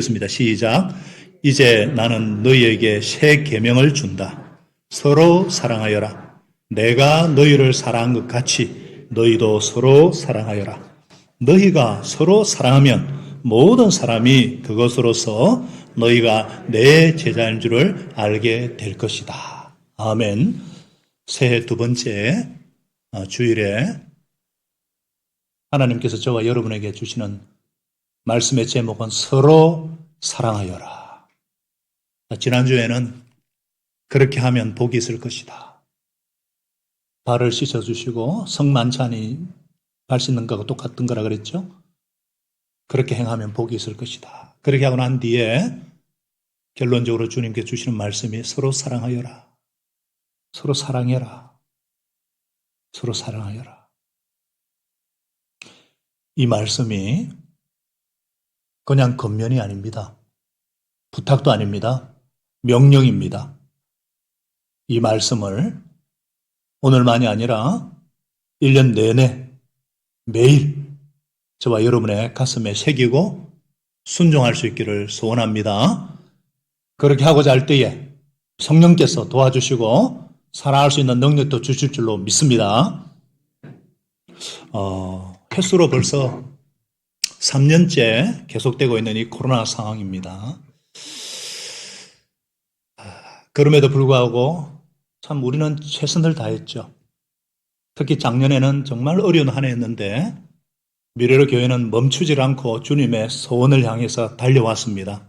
습니다. 시작. 이제 나는 너희에게 새 계명을 준다. 서로 사랑하여라. 내가 너희를 사랑한 것 같이 너희도 서로 사랑하여라. 너희가 서로 사랑하면 모든 사람이 그것으로서 너희가 내 제자인 줄을 알게 될 것이다. 아멘. 새해 두 번째 주일에 하나님께서 저와 여러분에게 주시는 말씀의 제목은 서로 사랑하여라. 지난주에는 그렇게 하면 복이 있을 것이다. 발을 씻어주시고 성만찬이 발 씻는 거하고 똑같은 거라 그랬죠? 그렇게 행하면 복이 있을 것이다. 그렇게 하고 난 뒤에 결론적으로 주님께 주시는 말씀이 서로 사랑하여라. 서로 사랑해라. 서로 사랑하여라. 이 말씀이 그냥 겉면이 아닙니다. 부탁도 아닙니다. 명령입니다. 이 말씀을 오늘만이 아니라 1년 내내 매일 저와 여러분의 가슴에 새기고 순종할 수 있기를 소원합니다. 그렇게 하고자 할 때에 성령께서 도와주시고 살아갈 수 있는 능력도 주실 줄로 믿습니다. 횟수로 벌써 3년째 계속되고 있는 이 코로나 상황입니다. 그럼에도 불구하고 참 우리는 최선을 다했죠. 특히 작년에는 정말 어려운 한 해였는데 미래로 교회는 멈추질 않고 주님의 소원을 향해서 달려왔습니다.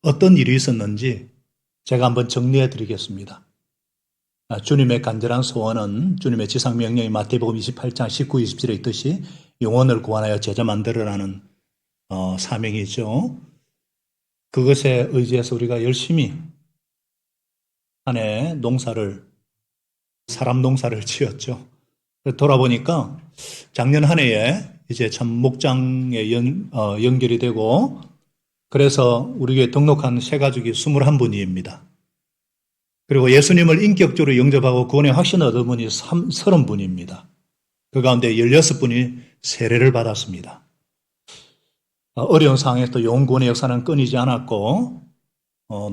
어떤 일이 있었는지 제가 한번 정리해 드리겠습니다. 주님의 간절한 소원은 주님의 지상명령이 마태복음 28장 19, 27에 있듯이 영혼을 구원하여 제자 만들어라는 사명이죠. 그것에 의지해서 우리가 열심히 한 해 사람 농사를 지었죠. 돌아보니까 작년 한 해에 이제 참 목장에 연결이 되고 그래서 우리 교회 등록한 새가족이 21분입니다. 그리고 예수님을 인격적으로 영접하고 구원의 확신을 얻은 분이 30분입니다. 그 가운데 16분이 세례를 받았습니다. 어려운 상황에서도 용 구원의 역사는 끊이지 않았고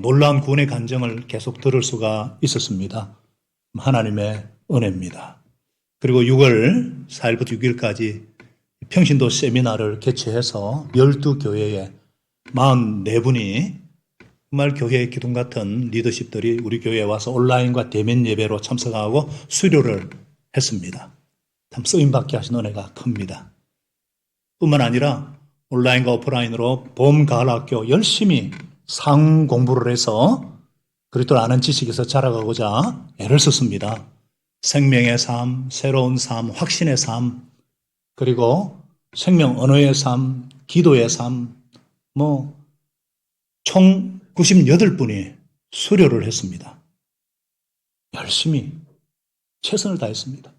놀라운 구원의 간증을 계속 들을 수가 있었습니다. 하나님의 은혜입니다. 그리고 6월 4일부터 6일까지 평신도 세미나를 개최해서 12교회에 44분이 정말 교회의 기둥 같은 리더십들이 우리 교회에 와서 온라인과 대면 예배로 참석하고 수료를 했습니다. 참 쓰임받게 하신 은혜가 큽니다. 뿐만 아니라 온라인과 오프라인으로 봄, 가을 학교 열심히 상 공부를 해서 그리스도를 아는 지식에서 자라가고자 애를 썼습니다. 생명의 삶, 새로운 삶, 확신의 삶, 그리고 생명 언어의 삶, 기도의 삶, 총 98분이 수료를 했습니다. 열심히 최선을 다했습니다.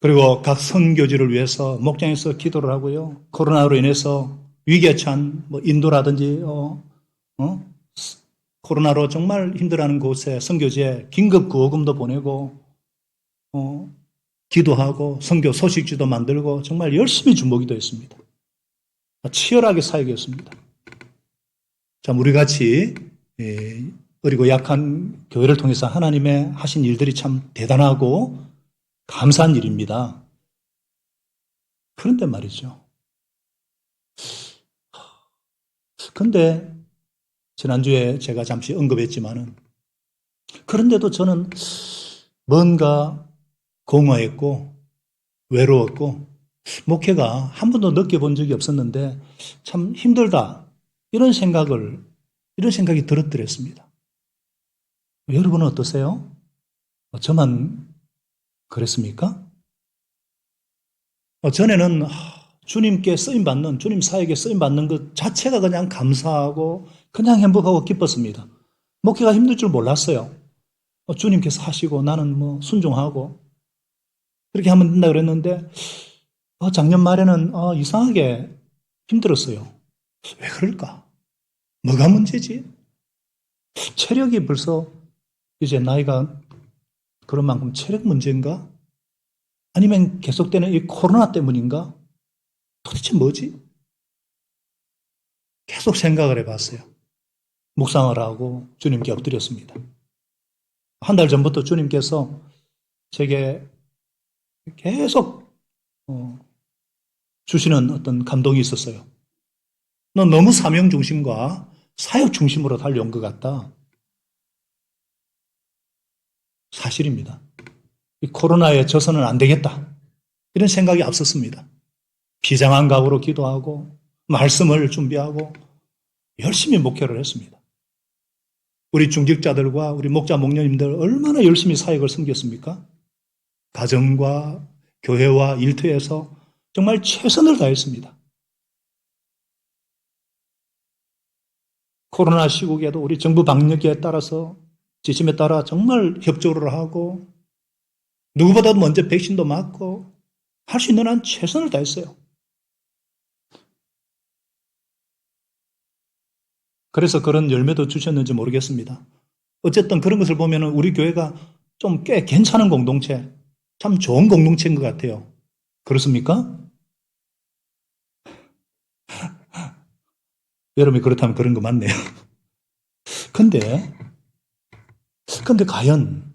그리고 각 선교지를 위해서 목장에서 기도를 하고요. 코로나로 인해서 위기에 처한 인도라든지 코로나로 정말 힘들어하는 곳에 선교지에 긴급 구호금도 보내고 기도하고 선교 소식지도 만들고 정말 열심히 중보기도 했습니다. 치열하게 사역했습니다. 참 우리같이 어리고 약한 교회를 통해서 하나님의 하신 일들이 참 대단하고 감사한 일입니다. 그런데 말이죠. 그런데 지난주에 제가 잠시 언급했지만은 그런데도 저는 뭔가 공허했고 외로웠고 목회가 한 번도 느껴본 적이 없었는데 참 힘들다 이런 생각이 들었더랬습니다. 여러분은 어떠세요? 저만 그랬습니까? 전에는 주님께 쓰임받는, 주님 사역에 쓰임받는 것 자체가 그냥 감사하고 그냥 행복하고 기뻤습니다. 목회가 힘들 줄 몰랐어요. 주님께서 하시고 나는 순종하고 그렇게 하면 된다 그랬는데 작년 말에는 이상하게 힘들었어요. 왜 그럴까? 뭐가 문제지? 체력이 벌써 이제 나이가 그런 만큼 체력 문제인가? 아니면 계속되는 이 코로나 때문인가? 도대체 뭐지? 계속 생각을 해봤어요. 묵상을 하고 주님께 엎드렸습니다. 한 달 전부터 주님께서 제게 계속 주시는 어떤 감동이 있었어요. 너 너무 사명 중심과 사역 중심으로 달려온 것 같다. 사실입니다. 이 코로나에 져서는 안 되겠다. 이런 생각이 앞섰습니다. 비장한 각오로 기도하고 말씀을 준비하고 열심히 목회를 했습니다. 우리 중직자들과 우리 목자 목녀님들 얼마나 열심히 사역을 섬겼습니까? 가정과 교회와 일터에서 정말 최선을 다했습니다. 코로나 시국에도 우리 정부 방역에 따라서 지침에 따라 정말 협조를 하고 누구보다도 먼저 백신도 맞고 할 수 있는 한 최선을 다했어요. 그래서 그런 열매도 주셨는지 모르겠습니다. 어쨌든 그런 것을 보면 우리 교회가 좀 꽤 괜찮은 공동체, 참 좋은 공동체인 것 같아요. 그렇습니까? 여러분이 그렇다면 그런 거 맞네요. 근데 과연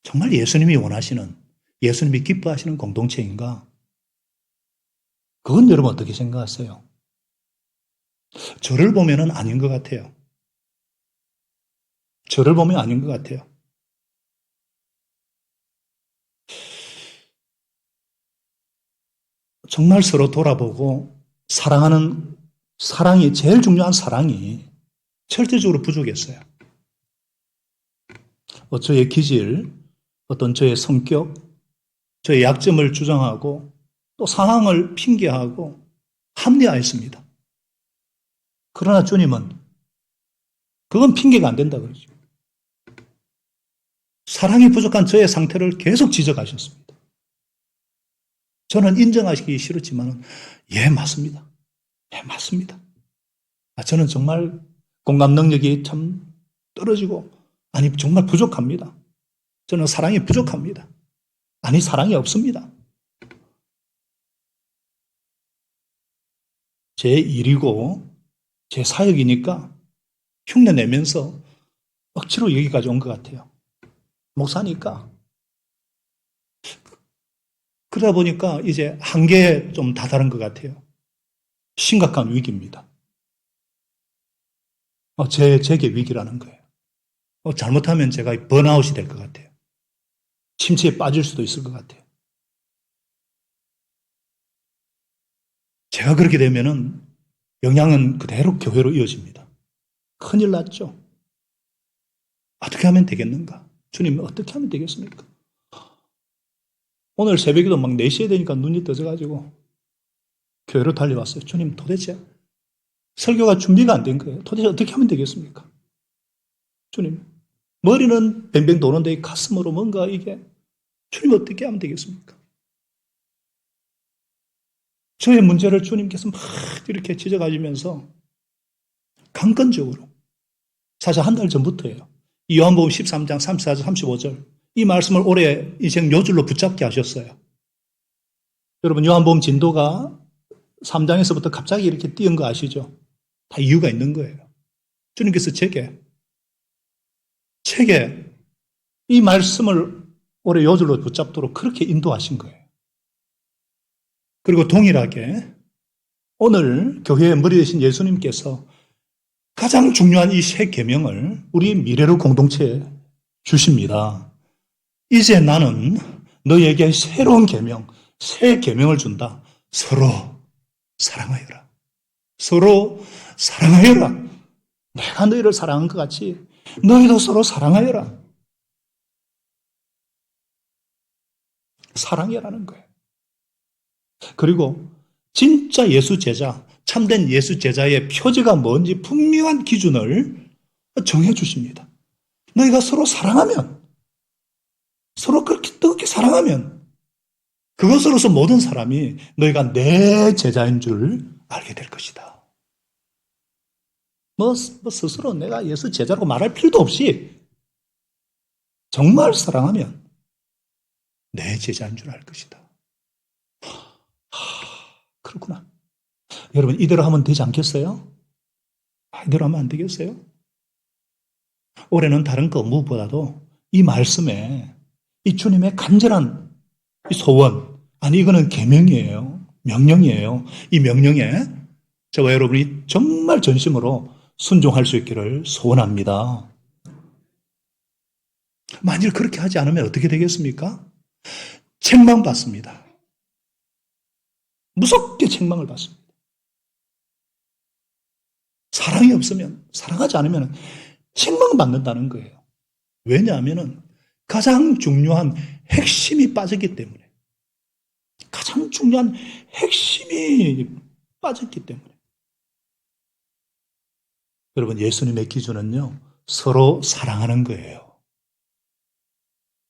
정말 예수님이 원하시는, 예수님이 기뻐하시는 공동체인가? 그건 여러분 어떻게 생각하세요? 저를 보면은 아닌 것 같아요. 저를 보면 아닌 것 같아요. 정말 서로 돌아보고 사랑하는 사랑이, 제일 중요한 사랑이 절대적으로 부족했어요. 저의 기질, 어떤 저의 성격, 저의 약점을 주장하고 또 상황을 핑계하고 합리화했습니다. 그러나 주님은 그건 핑계가 안 된다 그러죠. 사랑이 부족한 저의 상태를 계속 지적하셨습니다. 저는 인정하시기 싫었지만 예, 맞습니다. 예, 맞습니다. 저는 정말 공감 능력이 참 떨어지고 아니 정말 부족합니다. 저는 사랑이 부족합니다. 아니 사랑이 없습니다. 제 일이고 제 사역이니까 흉내 내면서 억지로 여기까지 온 것 같아요. 목사니까. 그러다 보니까 이제 한계에 좀 다다른 것 같아요. 심각한 위기입니다. 제게 위기라는 거예요. 잘못하면 제가 번아웃이 될 것 같아요. 침체에 빠질 수도 있을 것 같아요. 제가 그렇게 되면은 영향은 그대로 교회로 이어집니다. 큰일 났죠. 어떻게 하면 되겠는가? 주님, 어떻게 하면 되겠습니까? 오늘 새벽에도 막 4시에 되니까 눈이 떠져가지고 교회로 달려왔어요. 주님, 도대체 설교가 준비가 안 된 거예요. 도대체 어떻게 하면 되겠습니까? 주님, 머리는 뱅뱅 도는데 이 가슴으로 뭔가 이게 주님 어떻게 하면 되겠습니까? 저의 문제를 주님께서 막 이렇게 지적하시면서 강건적으로 사실 한 달 전부터예요. 이 요한복음 13장 34절 35절 이 말씀을 올해 인생 요줄로 붙잡게 하셨어요. 여러분 요한복음 진도가 3장에서부터 갑자기 이렇게 띄은 거 아시죠? 다 이유가 있는 거예요. 주님께서 제게 이 말씀을 올해 요줄로 붙잡도록 그렇게 인도하신 거예요. 그리고 동일하게 오늘 교회의 머리 되신 예수님께서 가장 중요한 이 새 계명을 우리 미래로 공동체에 주십니다. 이제 나는 너에게 새로운 계명, 새 계명을 준다. 서로 사랑하여라. 서로 사랑하여라. 내가 너희를 사랑한 것 같이 너희도 서로 사랑하여라. 사랑해라는 거예요. 그리고 진짜 예수 제자, 참된 예수 제자의 표지가 뭔지 분명한 기준을 정해 주십니다. 너희가 서로 사랑하면, 서로 그렇게 뜨겁게 사랑하면 그것으로서 모든 사람이 너희가 내 제자인 줄 알게 될 것이다. 스스로 내가 예수 제자라고 말할 필요도 없이 정말 사랑하면 내 제자인 줄 알 것이다. 그렇구나. 여러분 이대로 하면 되지 않겠어요? 이대로 하면 안 되겠어요? 올해는 다른 거 무엇보다도 이 말씀에 이 주님의 간절한 이 소원, 아니 이거는 계명이에요. 명령이에요. 이 명령에 저와 여러분이 정말 전심으로 순종할 수 있기를 소원합니다. 만일 그렇게 하지 않으면 어떻게 되겠습니까? 책망받습니다. 무섭게 책망을 받습니다. 사랑이 없으면, 사랑하지 않으면 책망받는다는 거예요. 왜냐하면 가장 중요한 핵심이 빠졌기 때문에. 가장 중요한 핵심이 빠졌기 때문에. 여러분, 예수님의 기준은요, 서로 사랑하는 거예요.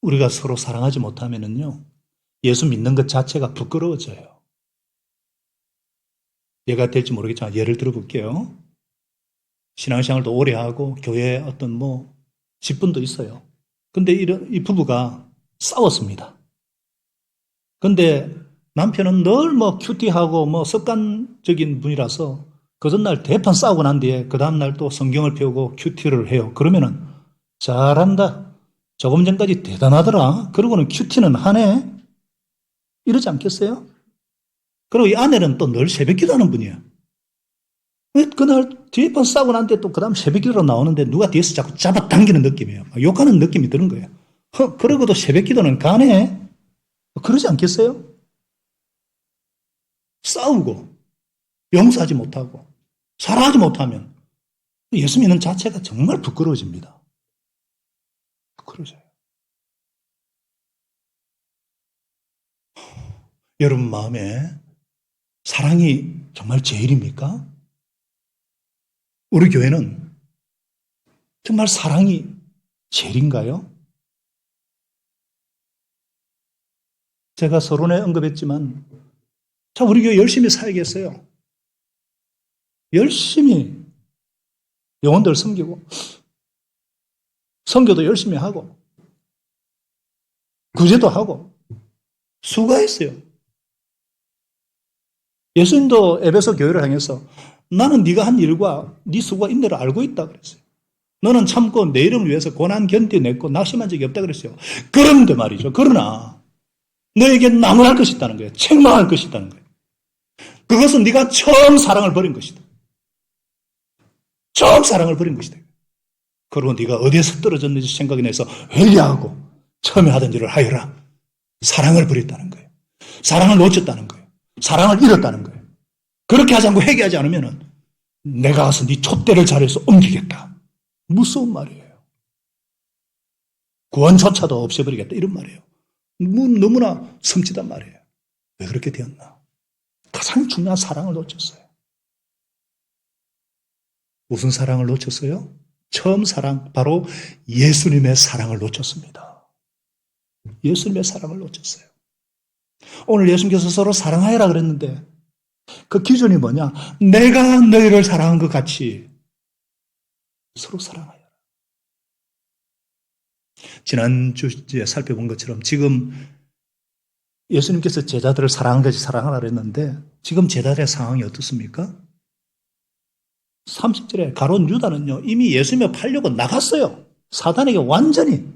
우리가 서로 사랑하지 못하면요, 예수 믿는 것 자체가 부끄러워져요. 얘가 될지 모르겠지만 예를 들어 볼게요. 신앙생활도 오래 하고 교회에 어떤 직분도 있어요. 근데 이 부부가 싸웠습니다. 근데 남편은 늘 큐티하고 습관적인 분이라서 그 전날 대판 싸우고 난 뒤에 그 다음날 또 성경을 펴고 큐티를 해요. 그러면은 잘한다. 조금 전까지 대단하더라. 그러고는 큐티는 하네. 이러지 않겠어요? 그리고 이 아내는 또 늘 새벽 기도하는 분이에요. 왜 그날 뒤에 번 싸고 난 뒤에 또 그 다음 새벽 기도로 나오는데 누가 뒤에서 자꾸 잡아당기는 느낌이에요. 욕하는 느낌이 드는 거예요. 그러고도 새벽 기도는 가네. 그러지 않겠어요? 싸우고 용서하지 못하고 사랑하지 못하면 예수 믿는 자체가 정말 부끄러워집니다. 부끄러워져요. 여러분 마음에 사랑이 정말 제일입니까? 우리 교회는 정말 사랑이 제일인가요? 제가 서론에 언급했지만 자, 우리 교회 열심히 살겠어요. 열심히 영혼들 섬기고 선교도 열심히 하고 구제도 하고 수고했어요. 예수님도 에베소 교회를 향해서 나는 네가 한 일과 네 수고가 인내를 알고 있다 그랬어요. 너는 참고 내 이름을 위해서 고난 견뎌냈고 낙심한 적이 없다 그랬어요. 그런데 말이죠. 그러나 너에게 나무랄 것이 있다는 거예요. 책망할 것이 있다는 거예요. 그것은 네가 처음 사랑을 버린 것이다. 처음 사랑을 버린 것이다. 그리고 네가 어디에서 떨어졌는지 생각이 나서 회개하고 처음에 하던 일을 하여라. 사랑을 버렸다는 거예요. 사랑을 놓쳤다는 거예요. 사랑을 잃었다는 거예요. 그렇게 하지 않고 회개하지 않으면 내가 가서 네 촛대를 자리에서 옮기겠다. 무서운 말이에요. 구원조차도 없애버리겠다. 이런 말이에요. 너무나 섬찟한 말이에요. 왜 그렇게 되었나? 가장 중요한 사랑을 놓쳤어요. 무슨 사랑을 놓쳤어요? 처음 사랑, 바로 예수님의 사랑을 놓쳤습니다. 예수님의 사랑을 놓쳤어요. 오늘 예수님께서 서로 사랑하여라 그랬는데 그 기준이 뭐냐? 내가 너희를 사랑한 것 같이 서로 사랑하여라. 지난주에 살펴본 것처럼 지금 예수님께서 제자들을 사랑한 것이 사랑하라 그랬는데 지금 제자들의 상황이 어떻습니까? 30절에 가룟 유다는요, 이미 예수님을 팔려고 나갔어요. 사단에게 완전히.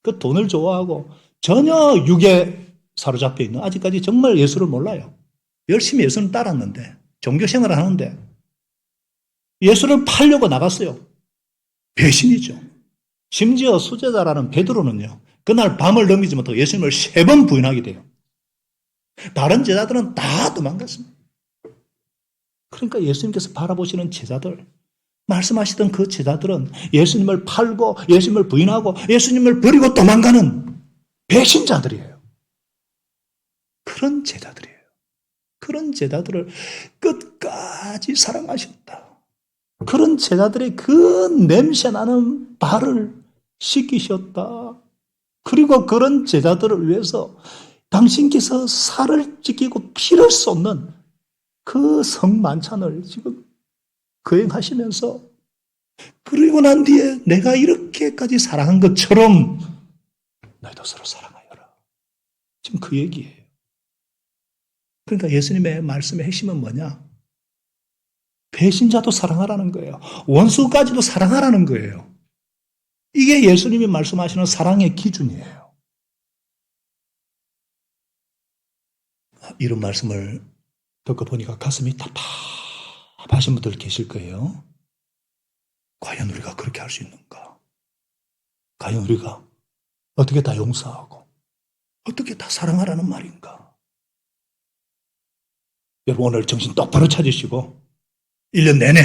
그 돈을 좋아하고 전혀 육에 사로잡혀 있는, 아직까지 정말 예수를 몰라요. 열심히 예수를 따랐는데, 종교 생활을 하는데, 예수를 팔려고 나갔어요. 배신이죠. 심지어 수제자라는 베드로는요, 그날 밤을 넘기지 못하고 예수님을 3번 부인하게 돼요. 다른 제자들은 다 도망갔습니다. 그러니까 예수님께서 바라보시는 제자들, 말씀하시던 그 제자들은 예수님을 팔고 예수님을 부인하고 예수님을 버리고 도망가는 배신자들이에요. 그런 제자들이에요. 그런 제자들을 끝까지 사랑하셨다. 그런 제자들의 그 냄새나는 발을 씻기셨다. 그리고 그런 제자들을 위해서 당신께서 살을 찢기고 피를 쏟는 그 성만찬을 지금 거행하시면서 그리고 난 뒤에 내가 이렇게까지 사랑한 것처럼 너희도 서로 사랑하여라. 지금 그 얘기예요. 그러니까 예수님의 말씀의 핵심은 뭐냐? 배신자도 사랑하라는 거예요. 원수까지도 사랑하라는 거예요. 이게 예수님이 말씀하시는 사랑의 기준이에요. 이런 말씀을 듣고 보니까 가슴이 답답하신 분들 계실 거예요. 과연 우리가 그렇게 할 수 있는가? 과연 우리가 어떻게 다 용서하고 어떻게 다 사랑하라는 말인가? 여러분 오늘 정신 똑바로 찾으시고 1년 내내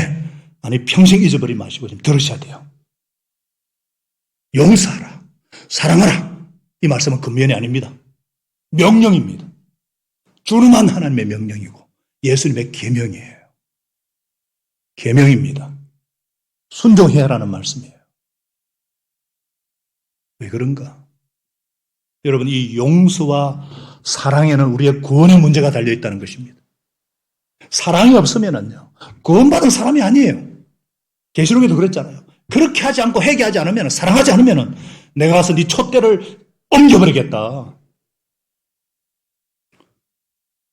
아니 평생 잊어버리지 마시고 좀 들으셔야 돼요. 용서하라, 사랑하라 이 말씀은 금면이 아닙니다. 명령입니다. 주름한 하나님의 명령이고 예수님의 계명이에요. 계명입니다. 순종해야 하라는 말씀이에요. 왜 그런가? 여러분 이 용서와 사랑에는 우리의 구원의 문제가 달려있다는 것입니다. 사랑이 없으면은요 구원받은 사람이 아니에요. 계시록에도 그랬잖아요. 그렇게 하지 않고 회개하지 않으면 사랑하지 않으면 내가 가서 네 촛대를 옮겨버리겠다.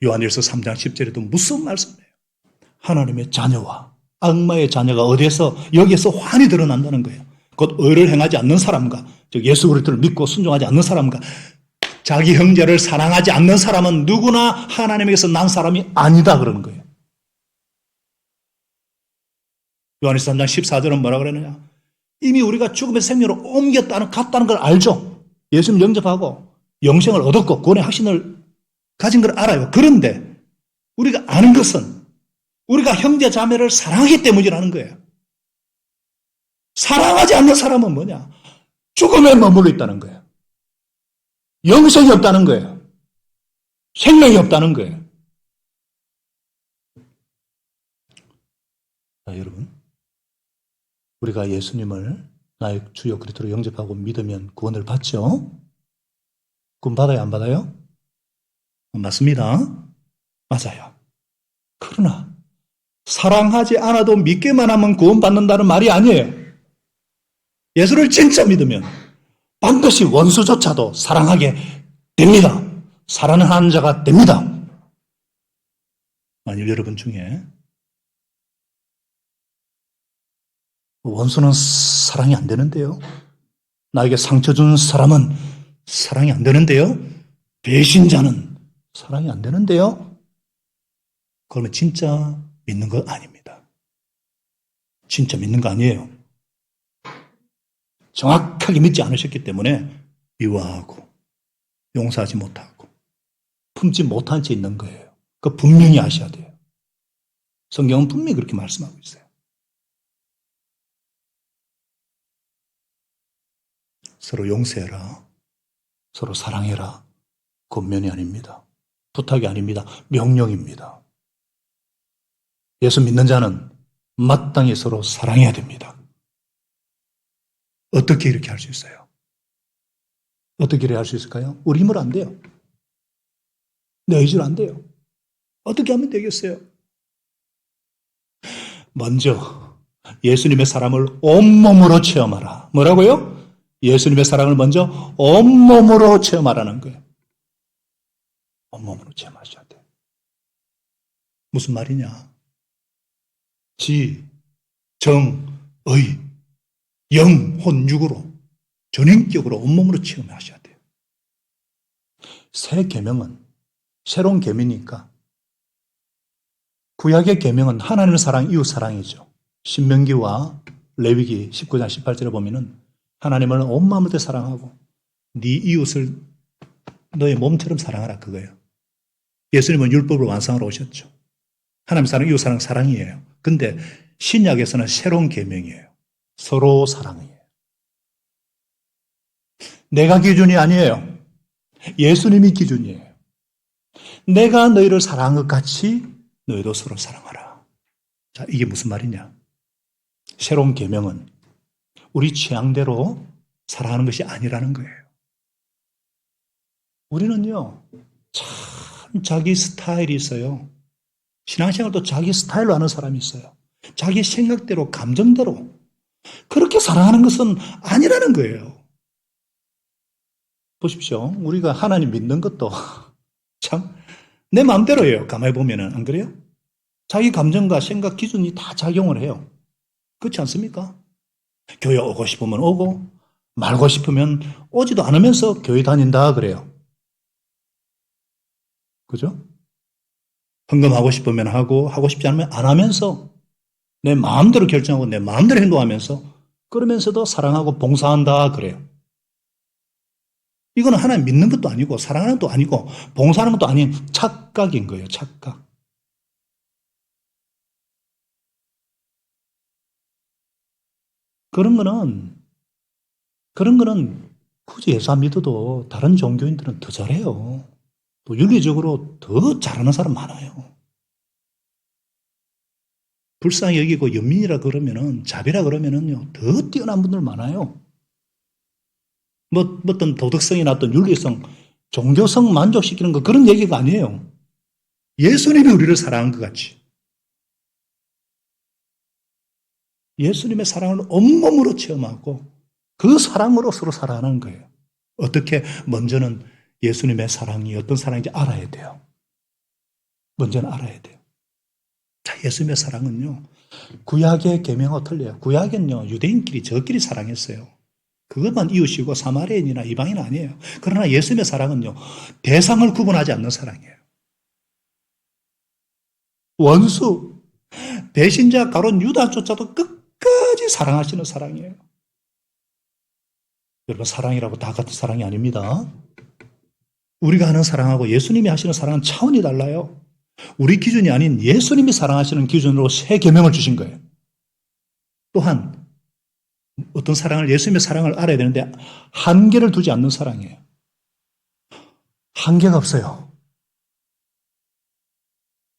요한일서 3장 10절에도 무슨 말씀이에요? 하나님의 자녀와 악마의 자녀가 어디에서 여기에서 환히 드러난다는 거예요. 곧 의를 행하지 않는 사람과 즉 예수 그리스도를 믿고 순종하지 않는 사람과 자기 형제를 사랑하지 않는 사람은 누구나 하나님에게서 난 사람이 아니다 그러는 거예요. 요한일서 3장 14절은 뭐라 그러느냐? 이미 우리가 죽음의 생명으로 갔다는 걸 알죠. 예수님 영접하고 영생을 얻었고 구원의 확신을 가진 걸 알아요. 그런데 우리가 아는 것은 우리가 형제 자매를 사랑하기 때문이라는 거예요. 사랑하지 않는 사람은 뭐냐? 죽음에 머물러 있다는 거예요. 영생이 없다는 거예요. 생명이 없다는 거예요. 자, 여러분. 우리가 예수님을 나의 주여 그리스도로 영접하고 믿으면 구원을 받죠? 구원 받아요, 안 받아요? 맞습니다. 맞아요. 그러나 사랑하지 않아도 믿기만 하면 구원받는다는 말이 아니에요. 예수를 진짜 믿으면 반드시 원수조차도 사랑하게 됩니다. 사랑하는 자가 됩니다. 만일 여러분 중에 원수는 사랑이 안 되는데요. 나에게 상처 준 사람은 사랑이 안 되는데요. 배신자는 사랑이 안 되는데요. 그러면 진짜 믿는 거 아닙니다. 진짜 믿는 거 아니에요. 정확하게 믿지 않으셨기 때문에 미워하고 용서하지 못하고 품지 못한 채 있는 거예요. 그거 분명히 아셔야 돼요. 성경은 분명히 그렇게 말씀하고 있어요. 서로 용서해라. 서로 사랑해라. 권면이 아닙니다. 부탁이 아닙니다. 명령입니다. 예수 믿는 자는 마땅히 서로 사랑해야 됩니다. 어떻게 이렇게 할 수 있어요? 어떻게 이렇게 할 수 있을까요? 우리 힘으로 안 돼요. 내 의지로 안 돼요. 어떻게 하면 되겠어요? 먼저 예수님의 사랑을 온몸으로 체험하라. 뭐라고요? 예수님의 사랑을 먼저 온몸으로 체험하라는 거예요. 온몸으로 체험하셔야 돼요. 무슨 말이냐? 지, 정, 의, 영, 혼, 육으로 전인격으로 온몸으로 체험하셔야 돼요. 새 계명은 새로운 계명이니까 구약의 계명은 하나님의 사랑, 이웃 사랑이죠. 신명기와 레위기 19장 18절에 보면은 하나님을 온 마음을 다 사랑하고 네 이웃을 너의 몸처럼 사랑하라 그거예요. 예수님은 율법을 완성하러 오셨죠. 하나님 사랑, 이웃 사랑, 사랑이에요. 근데 신약에서는 새로운 계명이에요. 서로 사랑이에요. 내가 기준이 아니에요. 예수님이 기준이에요. 내가 너희를 사랑한 것 같이 너희도 서로 사랑하라. 자, 이게 무슨 말이냐? 새로운 계명은 우리 취향대로 살아가는 것이 아니라는 거예요. 우리는요, 참 자기 스타일이 있어요. 신앙생활도 자기 스타일로 하는 사람이 있어요. 자기 생각대로, 감정대로. 그렇게 살아가는 것은 아니라는 거예요. 보십시오. 우리가 하나님 믿는 것도 참 내 마음대로예요. 가만히 보면은. 안 그래요? 자기 감정과 생각 기준이 다 작용을 해요. 그렇지 않습니까? 교회 오고 싶으면 오고 말고 싶으면 오지도 않으면서 교회 다닌다 그래요. 그죠? 헌금하고 싶으면 하고 하고 싶지 않으면 안 하면서 내 마음대로 결정하고 내 마음대로 행동하면서 그러면서도 사랑하고 봉사한다 그래요. 이거는 하나님 믿는 것도 아니고 사랑하는 것도 아니고 봉사하는 것도 아닌 착각인 거예요. 착각. 그런 거는 굳이 예수 안 믿어도 다른 종교인들은 더 잘해요. 또 윤리적으로 더 잘하는 사람 많아요. 불쌍히 여기고 연민이라 그러면은, 자비라 그러면은요, 더 뛰어난 분들 많아요. 어떤 도덕성이나 어떤 윤리성, 종교성 만족시키는 거 그런 얘기가 아니에요. 예수님이 우리를 사랑한 것 같이. 예수님의 사랑을 온몸으로 체험하고 그 사랑으로 서로 살아가는 거예요. 어떻게? 먼저는 예수님의 사랑이 어떤 사랑인지 알아야 돼요. 먼저는 알아야 돼요. 자, 예수님의 사랑은요, 구약의 계명하고 틀려요. 구약은요, 유대인끼리 저끼리 사랑했어요. 그것만 이웃이고 사마리아인이나 이방인 아니에요. 그러나 예수님의 사랑은요, 대상을 구분하지 않는 사랑이에요. 원수, 배신자 가론 유다조차도 끝까지 사랑하시는 사랑이에요. 여러분, 사랑이라고 다 같은 사랑이 아닙니다. 우리가 하는 사랑하고 예수님이 하시는 사랑은 차원이 달라요. 우리 기준이 아닌 예수님이 사랑하시는 기준으로 새 계명을 주신 거예요. 또한 어떤 사랑을, 예수님의 사랑을 알아야 되는데 한계를 두지 않는 사랑이에요. 한계가 없어요.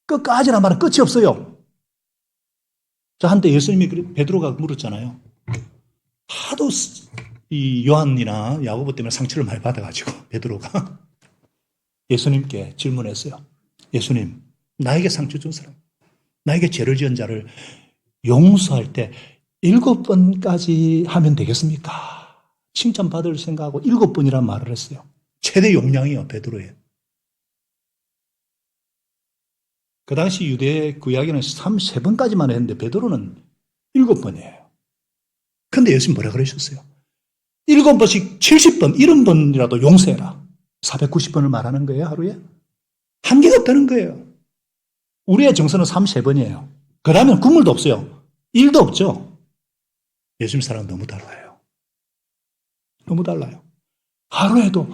끝까지나 말은 끝이 없어요. 자, 한때 예수님이 베드로가 물었잖아요. 하도 이 요한이나 야고보 때문에 상처를 많이 받아가지고 베드로가 예수님께 질문했어요. 예수님, 나에게 상처 준 사람, 나에게 죄를 지은 자를 용서할 때 7번까지 하면 되겠습니까? 칭찬받을 생각하고 7번이란 말을 했어요. 최대 용량이요, 베드로의. 그 당시 유대 구약에는 3번까지만 했는데 베드로는 7번이에요. 근데 예수님 뭐라 그러셨어요? 7번씩 70번, 70번이라도 용서해라. 490번을 말하는 거예요, 하루에? 한계가 없다는 거예요. 우리의 정서는 33번이에요. 그 다음엔 국물도 없어요. 1도 없죠. 예수님 사랑은 너무 달라요. 너무 달라요. 하루에도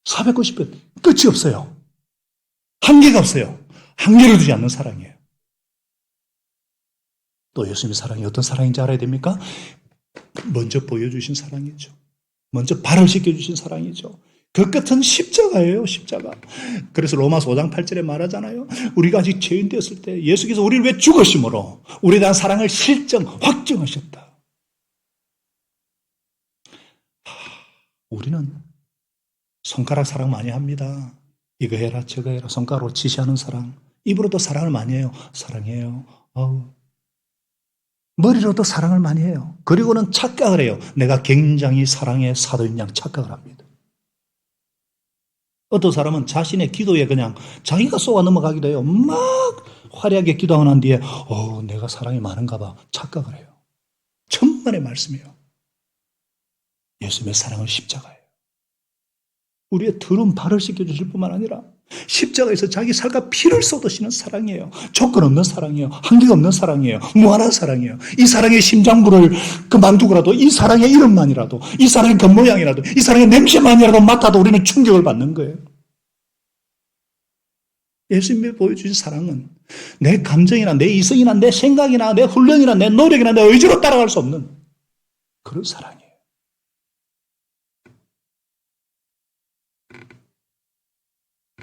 490번, 끝이 없어요. 한계가 없어요. 한계를 두지 않는 사랑이에요. 또 예수님의 사랑이 어떤 사랑인지 알아야 됩니까? 먼저 보여주신 사랑이죠. 먼저 발을 씻겨주신 사랑이죠. 그 끝은 십자가예요, 십자가. 그래서 로마서 5장 8절에 말하잖아요. 우리가 아직 죄인 되었을 때 예수께서 우리를 왜 죽으심으로 우리에 대한 사랑을 확정하셨다. 우리는 손가락 사랑 많이 합니다. 이거 해라 저거 해라 손가락으로 지시하는 사랑. 입으로도 사랑을 많이 해요. 사랑해요. 머리로도 사랑을 많이 해요. 그리고는 착각을 해요. 내가 굉장히 사랑의 사도인 양 착각을 합니다. 어떤 사람은 자신의 기도에 그냥 자기가 쏘아 넘어가기도 해요. 막 화려하게 기도하고 난 뒤에 내가 사랑이 많은가 봐 착각을 해요. 천만의 말씀이에요. 예수님의 사랑은 십자가예요. 우리의 더러운 발을 씻겨주실 뿐만 아니라 십자가에서 자기 살과 피를 쏟으시는 사랑이에요. 조건 없는 사랑이에요. 한계가 없는 사랑이에요. 무한한 사랑이에요. 이 사랑의 심장부를 그만두고라도 이 사랑의 이름만이라도 이 사랑의 겉모양이라도 이 사랑의 냄새만이라도 맡아도 우리는 충격을 받는 거예요. 예수님이 보여주신 사랑은 내 감정이나 내 이성이나 내 생각이나 내 훈련이나 내 노력이나 내 의지로 따라갈 수 없는 그런 사랑이에요.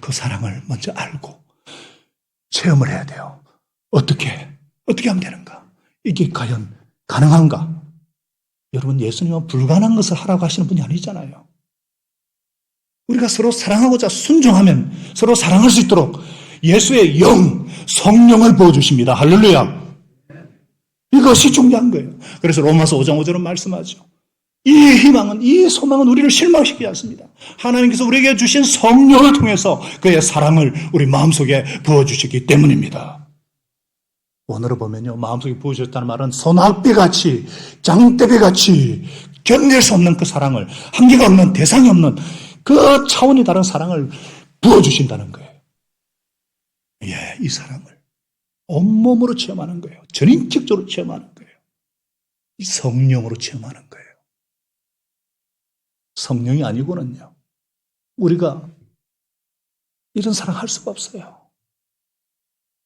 그 사랑을 먼저 알고 체험을 해야 돼요. 어떻게 하면 되는가? 이게 과연 가능한가? 여러분, 예수님은 불가능한 것을 하라고 하시는 분이 아니잖아요. 우리가 서로 사랑하고자 순종하면 서로 사랑할 수 있도록 예수의 영, 성령을 부어주십니다. 할렐루야. 이것이 중요한 거예요. 그래서 로마서 5장 5절은 말씀하죠. 이 희망은, 이 소망은 우리를 실망시키지 않습니다. 하나님께서 우리에게 주신 성령을 통해서 그의 사랑을 우리 마음속에 부어주시기 때문입니다. 원어로 보면요, 마음속에 부어주셨다는 말은 소낙비같이, 장대비같이 견딜 수 없는 그 사랑을, 한계가 없는, 대상이 없는 그 차원이 다른 사랑을 부어주신다는 거예요. 예, 이 사랑을 온몸으로 체험하는 거예요. 전인격적으로 체험하는 거예요. 이 성령으로 체험하는 거예요. 성령이 아니고는요, 우리가 이런 사랑 할 수가 없어요.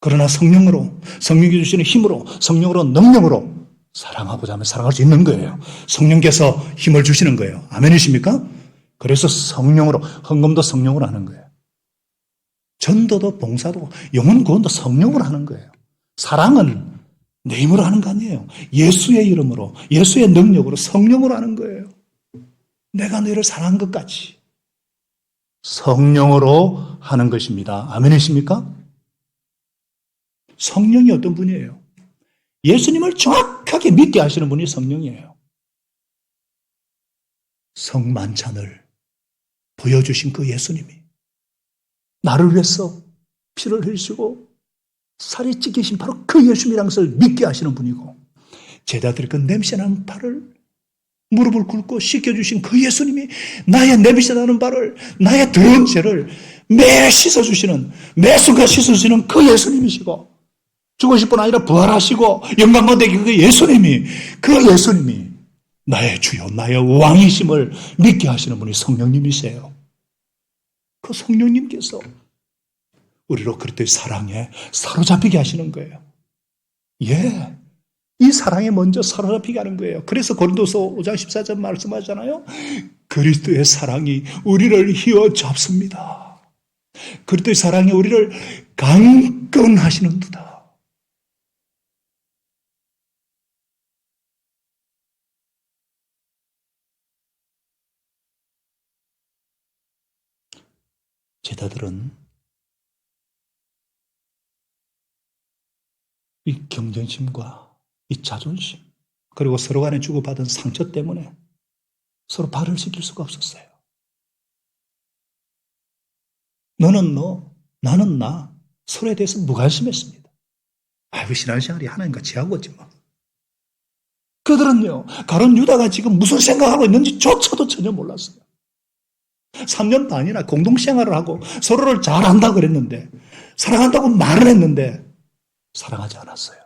그러나 성령으로, 성령이 주시는 힘으로, 성령으로, 능력으로 사랑하고자 하면 사랑할 수 있는 거예요. 성령께서 힘을 주시는 거예요. 아멘이십니까? 그래서 성령으로, 헌금도 성령으로 하는 거예요. 전도도 봉사도 영혼 구원도 성령으로 하는 거예요. 사랑은 내 힘으로 하는 거 아니에요. 예수의 이름으로, 예수의 능력으로, 성령으로 하는 거예요. 내가 너희를 사랑한 것 같이 성령으로 하는 것입니다. 아멘이십니까? 성령이 어떤 분이에요? 예수님을 정확하게 믿게 하시는 분이 성령이에요. 성만찬을 보여주신 그 예수님이 나를 위해서 피를 흘리시고 살이 찢기신 바로 그 예수님이라는 것을 믿게 하시는 분이고, 제자들이 그 냄새나는 발을 무릎을 꿇고 씻겨주신 그 예수님이 나의 냄새나는 발을, 나의 더러운 죄를 매 씻어주시는, 매 순간 씻어주시는 그 예수님이시고, 죽으실 뿐 아니라 부활하시고 영광 받으신 그 예수님이, 그 예수님이 나의 주요, 나의 왕이심을 믿게 하시는 분이 성령님이세요. 그 성령님께서 우리로 그리스도의 사랑에 사로잡히게 하시는 거예요. 예, 이 사랑에 먼저 사로잡히게 하는 거예요. 그래서 고린도서 5장 14절 말씀하잖아요. 그리스도의 사랑이 우리를 휘어잡습니다. 그리스도의 사랑이 우리를 강건하시는 듯다. 제자들은 이 경쟁심과 이 자존심, 그리고 서로 간에 주고받은 상처 때문에 서로 발을 지킬 수가 없었어요. 너는 너, 나는 나, 서로에 대해서 무관심했습니다. 아이고, 신앙생활이 하나님과 지하고지 뭐. 그들은요, 가룟 유다가 지금 무슨 생각하고 있는지 조차도 전혀 몰랐어요. 3년 반이나 공동생활을 하고 서로를 잘 안다고 그랬는데, 사랑한다고 말을 했는데 사랑하지 않았어요.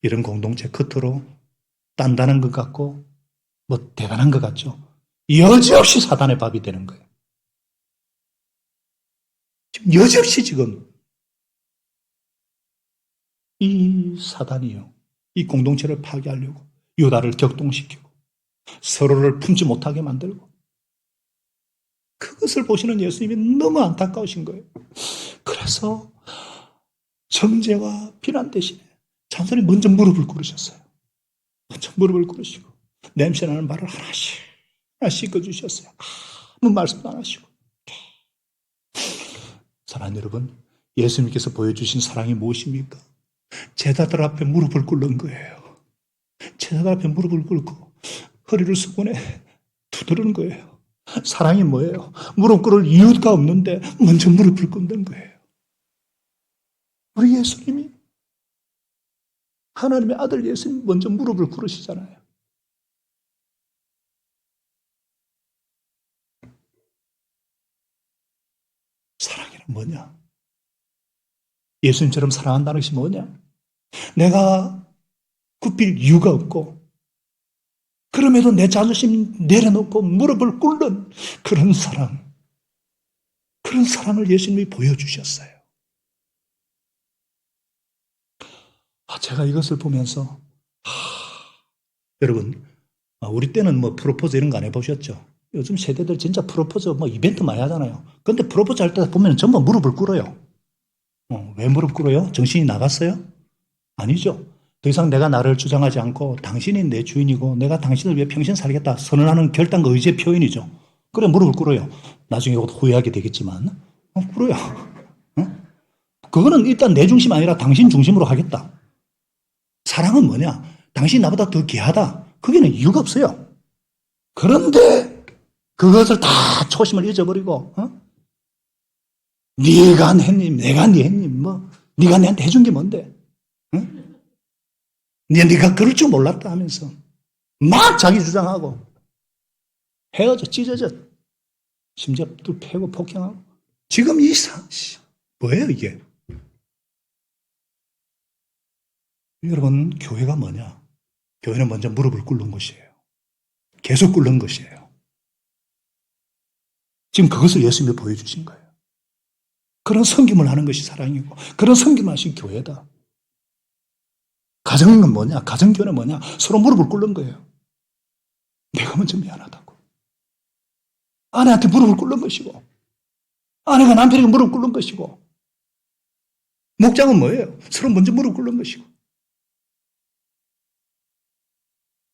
이런 공동체 끝으로 단단한 것 같고 뭐 대단한 것 같죠. 여지없이 사단의 밥이 되는 거예요. 지금 여지없이 지금 이 사단이요, 이 공동체를 파괴하려고 유다를 격동시키고 서로를 품지 못하게 만들고, 그것을 보시는 예수님이 너무 안타까우신 거예요. 그래서 정죄와 비난 대신에 찬송이 먼저 무릎을 꿇으셨어요. 먼저 무릎을 꿇으시고 냄새나는 발을 하나씩 하나씩 씻어주셨어요. 아무 말씀도 안 하시고. 사랑하는 여러분, 예수님께서 보여주신 사랑이 무엇입니까? 제자들 앞에 무릎을 꿇는 거예요. 제자들 앞에 무릎을 꿇고 허리를 수건에 두드리는 거예요. 사랑이 뭐예요? 무릎 꿇을 이유가 없는데 먼저 무릎을 꿇는 거예요. 우리 예수님이, 하나님의 아들 예수님 먼저 무릎을 꿇으시잖아요. 사랑이란 뭐냐? 예수님처럼 사랑한다는 것이 뭐냐? 내가 굽힐 이유가 없고 그럼에도 내 자존심 내려놓고 무릎을 꿇는 그런 사랑, 그런 사랑을 예수님이 보여주셨어요. 제가 이것을 보면서 여러분, 우리 때는 뭐 프로포즈 이런 거 안 해보셨죠? 요즘 세대들 진짜 프로포즈 뭐 이벤트 많이 하잖아요. 근데 프로포즈 할 때 보면 전부 무릎을 꿇어요. 왜 무릎 꿇어요? 정신이 나갔어요? 아니죠. 더 이상 내가 나를 주장하지 않고 당신이 내 주인이고 내가 당신을 위해 평생 살겠다 선언하는 결단과 의지의 표현이죠. 그래, 무릎을 꿇어요. 나중에 후회하게 되겠지만 꿇어요. 그거는 일단 내 중심 아니라 당신 중심으로 하겠다. 사랑은 뭐냐? 당신이 나보다 더 귀하다. 거기는 이유가 없어요. 그런데 그것을 다 초심을 잊어버리고 네가 했니, 내가 네 했니, 뭐 네가 내한테 해준 게 뭔데? 응? 네가 그럴 줄 몰랐다 하면서 막 자기 주장하고 헤어져 찢어져 심지어 또 패고 폭행하고 지금 뭐예요 이게? 여러분 교회가 뭐냐? 교회는 먼저 무릎을 꿇는 것이에요. 계속 꿇는 것이에요. 지금 그것을 예수님이 보여주신 거예요. 그런 섬김을 하는 것이 사랑이고 그런 섬김을 하신 교회다. 가정은 뭐냐? 가정교회는 뭐냐? 서로 무릎을 꿇는 거예요. 내가 먼저 미안하다고. 아내한테 무릎을 꿇는 것이고 아내가 남편에게 무릎 꿇는 것이고 목장은 뭐예요? 서로 먼저 무릎 꿇는 것이고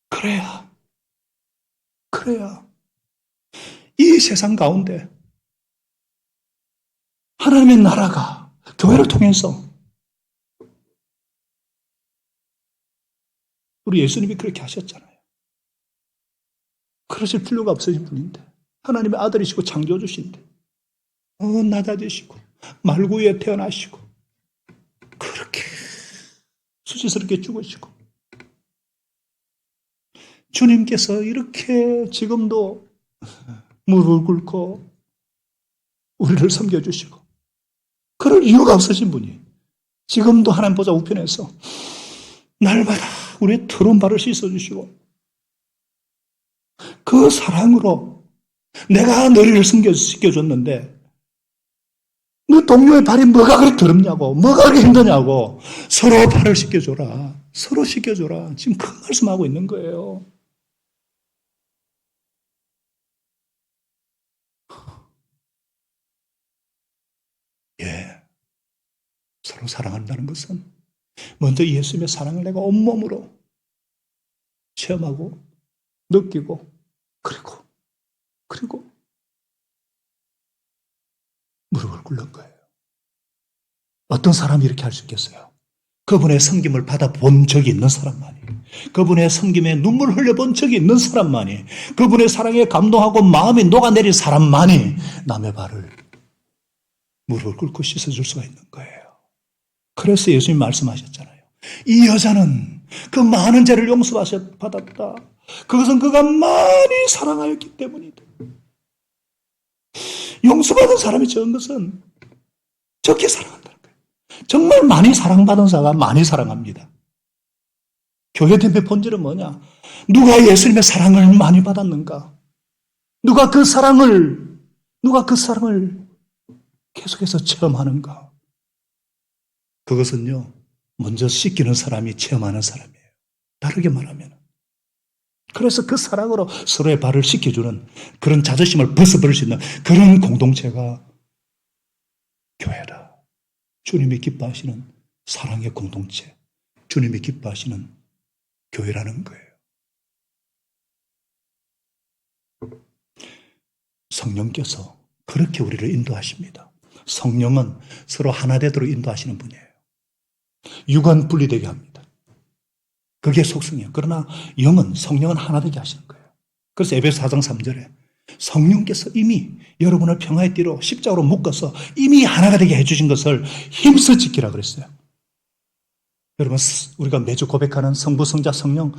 그래야 이 세상 가운데 하나님의 나라가 교회를 통해서 우리 예수님이 그렇게 하셨잖아요. 그러실 필요가 없으신 분인데 하나님의 아들이시고 창조주신데 낮아지시고 말구유에 태어나시고 그렇게 수치스럽게 죽으시고 주님께서 이렇게 지금도 무릎을 꿇고 우리를 섬겨주시고 그럴 이유가 없으신 분이 지금도 하나님 보좌 우편에서 날마다 우리의 더러운 발을 씻어주시고 그 사랑으로 내가 너희를 섬겨줬는데 너 동료의 발이 뭐가 그렇게 더럽냐고 뭐가 그렇게 힘드냐고 서로 발을 씻겨줘라 서로 씻겨줘라 지금 그 말씀하고 있는 거예요. 예, 서로 사랑한다는 것은 먼저 예수님의 사랑을 내가 온몸으로 체험하고 느끼고 그리고 무릎을 꿇는 거예요. 어떤 사람이 이렇게 할 수 있겠어요? 그분의 섬김을 받아본 적이 있는 사람만이, 그분의 섬김에 눈물 흘려본 적이 있는 사람만이, 그분의 사랑에 감동하고 마음이 녹아내린 사람만이 남의 발을 무릎을 꿇고 씻어줄 수가 있는 거예요. 그래서 예수님 말씀하셨잖아요. 이 여자는 그 많은 죄를 용서받았다. 그것은 그가 많이 사랑하였기 때문이다. 용서받은 사람이 적은 것은 적게 사랑한다는 거예요. 정말 많이 사랑받은 자가 많이 사랑합니다. 교회됨의 본질은 뭐냐? 누가 예수님의 사랑을 많이 받았는가? 누가 그 사랑을 계속해서 체험하는가? 그것은요, 먼저 씻기는 사람이 체험하는 사람이에요. 다르게 말하면. 그래서 그 사랑으로 서로의 발을 씻겨주는 그런 자존심을 벗어버릴 수 있는 그런 공동체가 교회다. 주님이 기뻐하시는 사랑의 공동체, 주님이 기뻐하시는 교회라는 거예요. 성령께서 그렇게 우리를 인도하십니다. 성령은 서로 하나 되도록 인도하시는 분이에요. 육은 분리되게 합니다. 그게 속성이에요. 그러나 성령은 하나 되게 하시는 거예요. 그래서 에베소 4장 3절에 성령께서 이미 여러분을 평화의 띠로 십자가로 묶어서 이미 하나가 되게 해주신 것을 힘써 지키라 그랬어요. 여러분, 우리가 매주 고백하는 성부, 성자, 성령,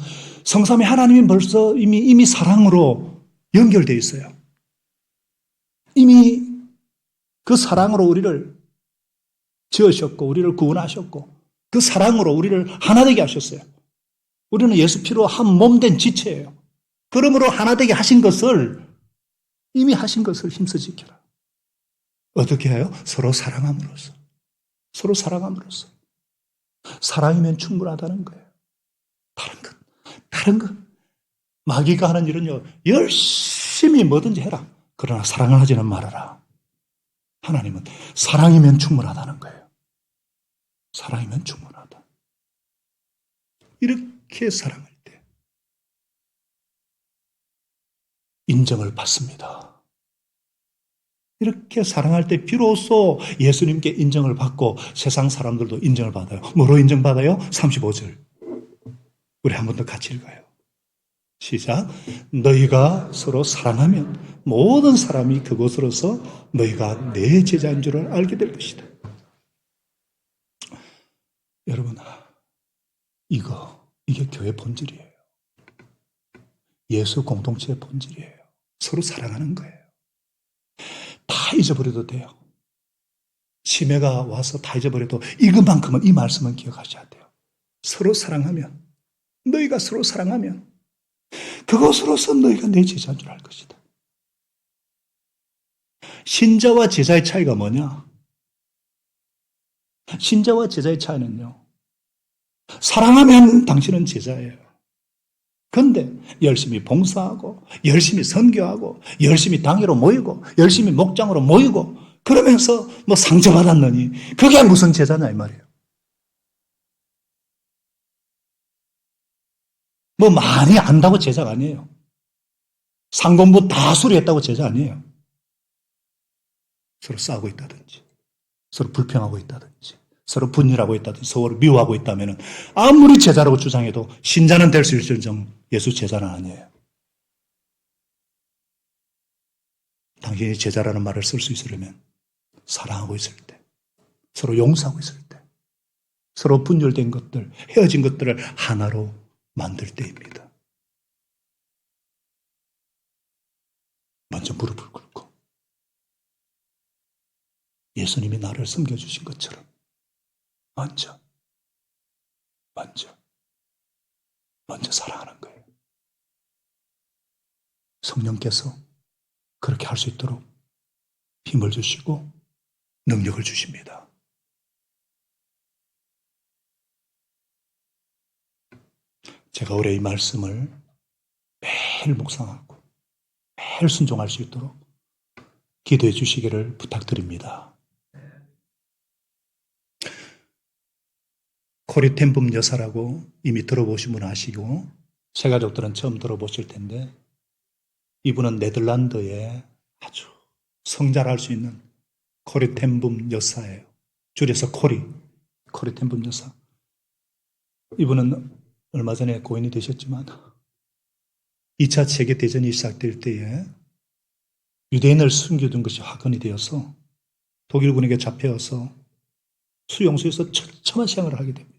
성삼위 하나님이 벌써 이미 사랑으로 연결되어 있어요. 이미 그 사랑으로 우리를 지으셨고 우리를 구원하셨고 그 사랑으로 우리를 하나 되게 하셨어요. 우리는 예수 피로 한 몸 된 지체예요. 그러므로 하나 되게 하신 것을 이미 하신 것을 힘써 지켜라. 어떻게 해요? 서로 사랑함으로써. 서로 사랑함으로써. 사랑이면 충분하다는 거예요. 다른 것. 마귀가 하는 일은요, 열심히 뭐든지 해라. 그러나 사랑을 하지는 말아라. 하나님은 사랑이면 충분하다는 거예요. 사랑이면 충분하다. 이렇게 사랑할 때 인정을 받습니다. 이렇게 사랑할 때 비로소 예수님께 인정을 받고 세상 사람들도 인정을 받아요. 뭐로 인정받아요? 35절. 우리 한 번 더 같이 읽어요. 시작. 너희가 서로 사랑하면 모든 사람이 그곳으로서 너희가 내 제자인 줄을 알게 될 것이다. 여러분, 이게 교회 본질이에요. 예수 공동체의 본질이에요. 서로 사랑하는 거예요. 다 잊어버려도 돼요. 치매가 와서 다 잊어버려도 이것만큼은, 이 말씀은 기억하셔야 돼요. 서로 사랑하면, 너희가 서로 사랑하면 그것으로서 너희가 내 제자인 줄 알 것이다. 신자와 제자의 차이가 뭐냐? 신자와 제자의 차이는요, 사랑하면 당신은 제자예요. 그런데 열심히 봉사하고, 열심히 선교하고, 열심히 당회로 모이고, 열심히 목장으로 모이고, 그러면서 뭐 상처받았느니 그게 무슨 제자냐 이 말이에요. 뭐 많이 안다고 제자가 아니에요. 상공부 다 수리했다고 제자 아니에요. 서로 싸우고 있다든지, 서로 불평하고 있다든지, 서로 분열하고 있다든지, 서로 미워하고 있다면 아무리 제자라고 주장해도 신자는 될 수 있을정 예수 제자는 아니에요. 당신이 제자라는 말을 쓸 수 있으려면 사랑하고 있을 때, 서로 용서하고 있을 때, 서로 분열된 것들, 헤어진 것들을 하나로 만들 때입니다. 먼저 무릎을 꿇고 예수님이 나를 섬겨주신 것처럼 먼저 사랑하는 거예요. 성령께서 그렇게 할 수 있도록 힘을 주시고 능력을 주십니다. 제가 올해 이 말씀을 매일 묵상하고 매일 순종할 수 있도록 기도해 주시기를 부탁드립니다. 코리 텐붐 여사라고 이미 들어보신 분 아시고 새 가족들은 처음 들어보실 텐데, 이분은 네덜란드에 아주 성자랄 수 있는 코리 텐붐 여사예요. 줄여서 코리 텐붐 여사. 이분은 얼마 전에 고인이 되셨지만 2차 세계대전이 시작될 때에 유대인을 숨겨둔 것이 화근이 되어서 독일군에게 잡혀서 수용소에서 처참한 생활을 하게 됩니다.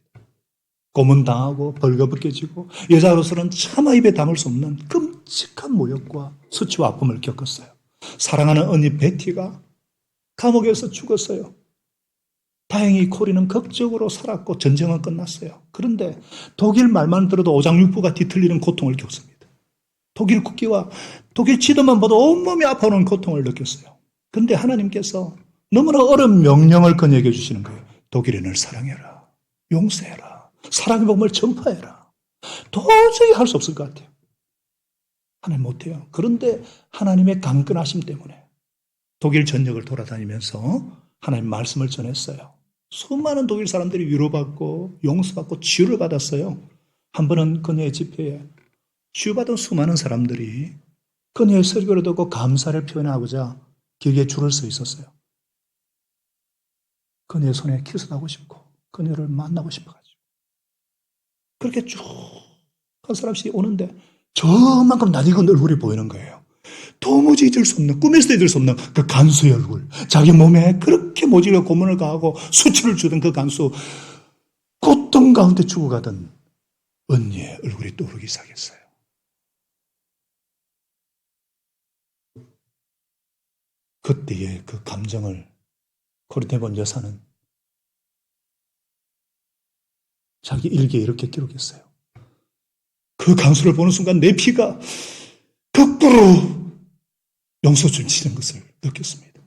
고문당하고 벌거벗겨지고 여자로서는 차마 입에 담을 수 없는 끔찍한 모욕과 수치와 아픔을 겪었어요. 사랑하는 언니 베티가 감옥에서 죽었어요. 다행히 코리는 극적으로 살았고 전쟁은 끝났어요. 그런데 독일 말만 들어도 오장육부가 뒤틀리는 고통을 겪습니다. 독일 국기와 독일 지도만 봐도 온몸이 아파오는 고통을 느꼈어요. 그런데 하나님께서 너무나 어려운 명령을 건의해 주시는 거예요. 독일인을 사랑해라. 용서해라. 사랑의 복음을 전파해라. 도저히 할 수 없을 것 같아요. 하나님 못해요. 그런데 하나님의 강건하심 때문에 독일 전역을 돌아다니면서 하나님 말씀을 전했어요. 수많은 독일 사람들이 위로받고 용서받고 치유를 받았어요. 한 번은 그녀의 집회에 치유받은 수많은 사람들이 그녀의 설교를 듣고 감사를 표현하고자 길게 줄을 서 있었어요. 그녀의 손에 키스도 하고 싶고 그녀를 만나고 싶어가지고 그렇게 쭉 한 사람씩 오는데 저만큼 낯익은 얼굴이 보이는 거예요. 도무지 잊을 수 없는, 꿈에서도 잊을 수 없는 그 간수의 얼굴. 자기 몸에 그렇게 모질게 고문을 가하고 수치를 주던 그 간수, 고통 가운데 죽어가던 언니의 얼굴이 떠오르기 시작했어요. 그때의 그 감정을 코리테본 여사는 자기 일기에 이렇게 기록했어요. 그 간수를 보는 순간 내 피가 거꾸로 용서줄 치는 것을 느꼈습니다.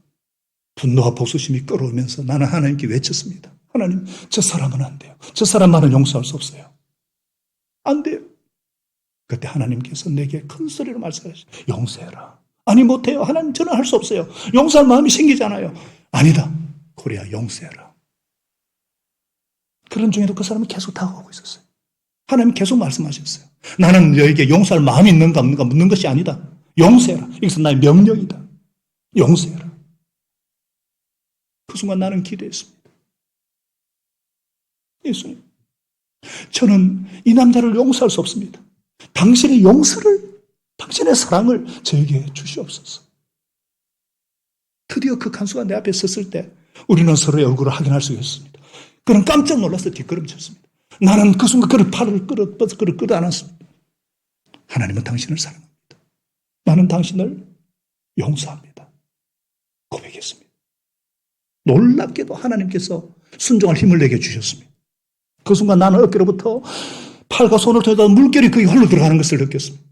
분노와 복수심이 끌어오면서 나는 하나님께 외쳤습니다. 하나님, 저 사람은 안 돼요. 저 사람만은 용서할 수 없어요. 안 돼요. 그때 하나님께서 내게 큰 소리로 말씀하셨어요. 용서해라. 아니 못해요. 하나님, 저는 할 수 없어요. 용서할 마음이 생기잖아요. 아니다. 코리아, 용서해라. 그런 중에도 그 사람은 계속 다가오고 있었어요. 하나님 계속 말씀하셨어요. 나는 너에게 용서할 마음이 있는가 없는가 묻는 것이 아니다. 용서해라. 이것은 나의 명령이다. 용서해라. 그 순간 나는 기도했습니다. 예수님, 저는 이 남자를 용서할 수 없습니다. 당신의 용서를, 당신의 사랑을 저에게 주시옵소서. 드디어 그 간수가 내 앞에 섰을 때 우리는 서로의 얼굴을 확인할 수 있었습니다. 그는 깜짝 놀라서 뒷걸음쳤습니다. 나는 그 순간 그를 팔을 끌어안았습니다. 하나님은 당신을 사랑합니다. 나는 당신을 용서합니다. 고백했습니다. 놀랍게도 하나님께서 순종할 힘을 내게 주셨습니다. 그 순간 나는 어깨로부터 팔과 손을 통해서 물결이 거기 흘러 들어가는 것을 느꼈습니다.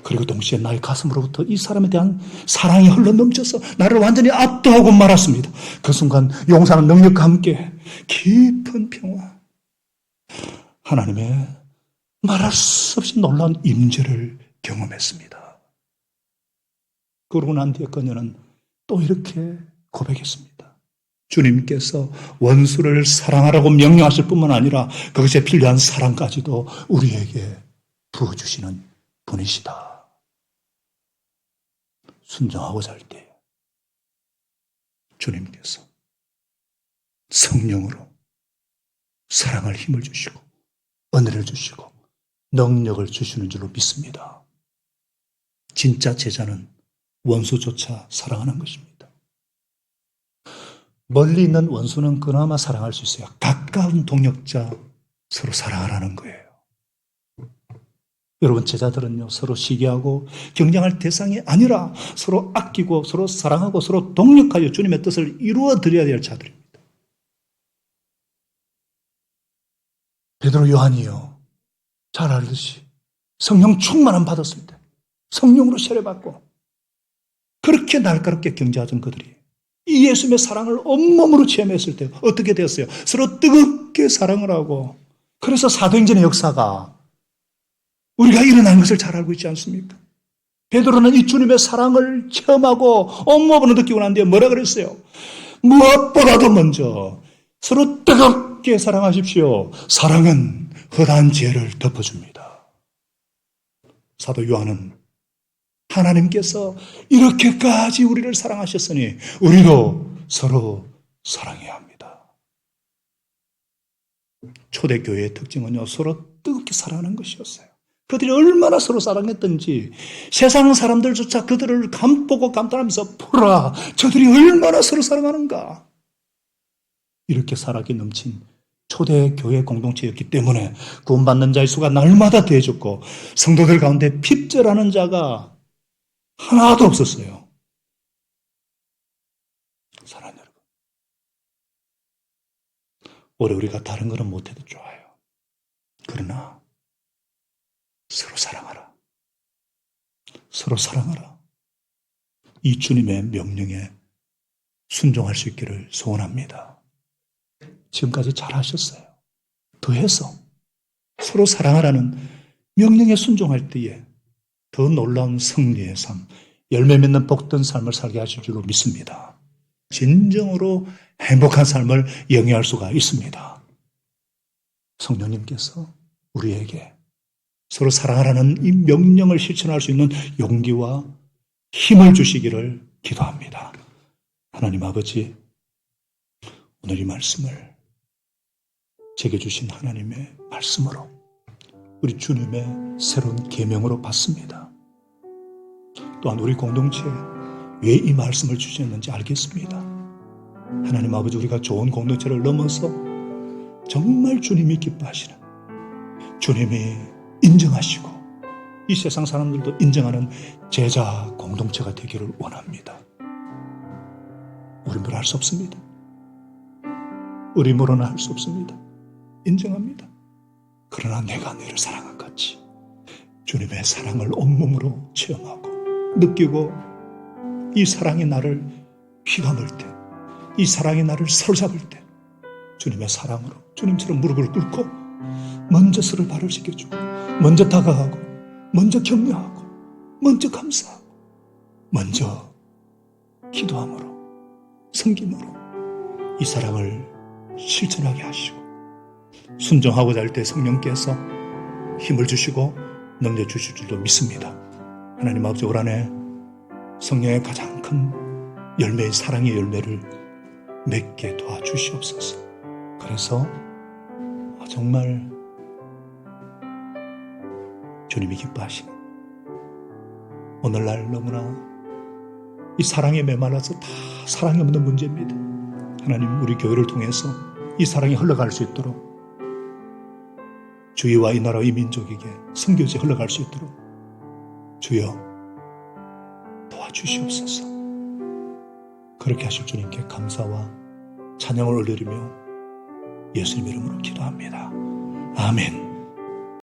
그리고 동시에 나의 가슴으로부터 이 사람에 대한 사랑이 흘러 넘쳐서 나를 완전히 압도하고 말았습니다. 그 순간 용서하는 능력과 함께 깊은 평화, 하나님의 말할 수 없이 놀라운 임재를 경험했습니다. 그러고 난 뒤에 그녀는 또 이렇게 고백했습니다. 주님께서 원수를 사랑하라고 명령하실 뿐만 아니라 그것에 필요한 사랑까지도 우리에게 부어주시는 분이시다. 순종하고자 할 때 주님께서 성령으로 사랑할 힘을 주시고 은혜를 주시고 능력을 주시는 줄로 믿습니다. 진짜 제자는 원수조차 사랑하는 것입니다. 멀리 있는 원수는 그나마 사랑할 수 있어요. 가까운 동역자 서로 사랑하라는 거예요. 여러분, 제자들은요, 서로 시기하고 경쟁할 대상이 아니라 서로 아끼고 서로 사랑하고 서로 동력하여 주님의 뜻을 이루어 드려야 될 자들입니다. 베드로, 요한이요, 잘 알듯이 성령 충만함 받았을 때 성령으로 세례받고 그렇게 날카롭게 경쟁하던 그들이 이 예수님의 사랑을 온몸으로 체험했을 때 어떻게 되었어요? 서로 뜨겁게 사랑을 하고, 그래서 사도행전의 역사가 우리가 일어난 것을 잘 알고 있지 않습니까? 베드로는 이 주님의 사랑을 체험하고 온몸으로 느끼고 난 뒤에 뭐라 그랬어요? 무엇보다도 먼저 서로 뜨겁게 사랑하십시오. 사랑은 허다한 죄를 덮어줍니다. 사도 요한은 하나님께서 이렇게까지 우리를 사랑하셨으니 우리도 서로 사랑해야 합니다. 초대교회의 특징은요, 서로 뜨겁게 사랑하는 것이었어요. 그들이 얼마나 서로 사랑했던지 세상 사람들조차 그들을 보고 감탄하면서 보라, 저들이 얼마나 서로 사랑하는가. 이렇게 사랑이 넘친 초대교회 공동체였기 때문에 구원받는 자의 수가 날마다 더해졌고 성도들 가운데 핍절하는 자가 하나도 없었어요. 사랑하는 여러분, 올해 우리가 다른 거는 못해도 좋아요. 그러나 서로 사랑하라. 서로 사랑하라. 이 주님의 명령에 순종할 수 있기를 소원합니다. 지금까지 잘 하셨어요. 더해서 서로 사랑하라는 명령에 순종할 때에 더 놀라운 승리의 삶, 열매 맺는 복된 삶을 살게 하실 줄로 믿습니다. 진정으로 행복한 삶을 영위할 수가 있습니다. 성령님께서 우리에게 서로 사랑하라는 이 명령을 실천할 수 있는 용기와 힘을 주시기를 기도합니다. 하나님 아버지, 오늘 이 말씀을 제게 주신 하나님의 말씀으로 우리 주님의 새로운 계명으로 받습니다. 또한 우리 공동체에 왜 이 말씀을 주셨는지 알겠습니다. 하나님 아버지, 우리가 좋은 공동체를 넘어서 정말 주님이 기뻐하시는, 주님이 인정하시고 이 세상 사람들도 인정하는 제자 공동체가 되기를 원합니다. 우리 뭐라 할 수 없습니다. 우리 뭐로나 할 수 없습니다. 인정합니다. 그러나 내가 너를 사랑한 같이 주님의 사랑을 온몸으로 체험하고 느끼고 이 사랑이 나를 휘감을 때, 이 사랑이 나를 사로잡을 때 주님의 사랑으로 주님처럼 무릎을 꿇고 먼저 서로 발을 씻겨주고 먼저 다가가고 먼저 격려하고 먼저 감사하고 먼저 기도함으로 섬김으로 이 사랑을 실천하게 하시고 순종하고자 할 때 성령께서 힘을 주시고 능력 주실 줄도 믿습니다. 하나님 아버지, 올 한해 성령의 가장 큰 열매인 사랑의 열매를 맺게 도와주시옵소서. 그래서 정말 주님이 기뻐하시는 오늘날 너무나 이 사랑에 메말라서 다 사랑이 없는 문제입니다. 하나님, 우리 교회를 통해서 이 사랑이 흘러갈 수 있도록 주위와 이 나라 이 민족에게 선교지 흘러갈 수 있도록 주여 도와주시옵소서. 그렇게 하실 주님께 감사와 찬양을 올리며 예수님 이름으로 기도합니다. 아멘.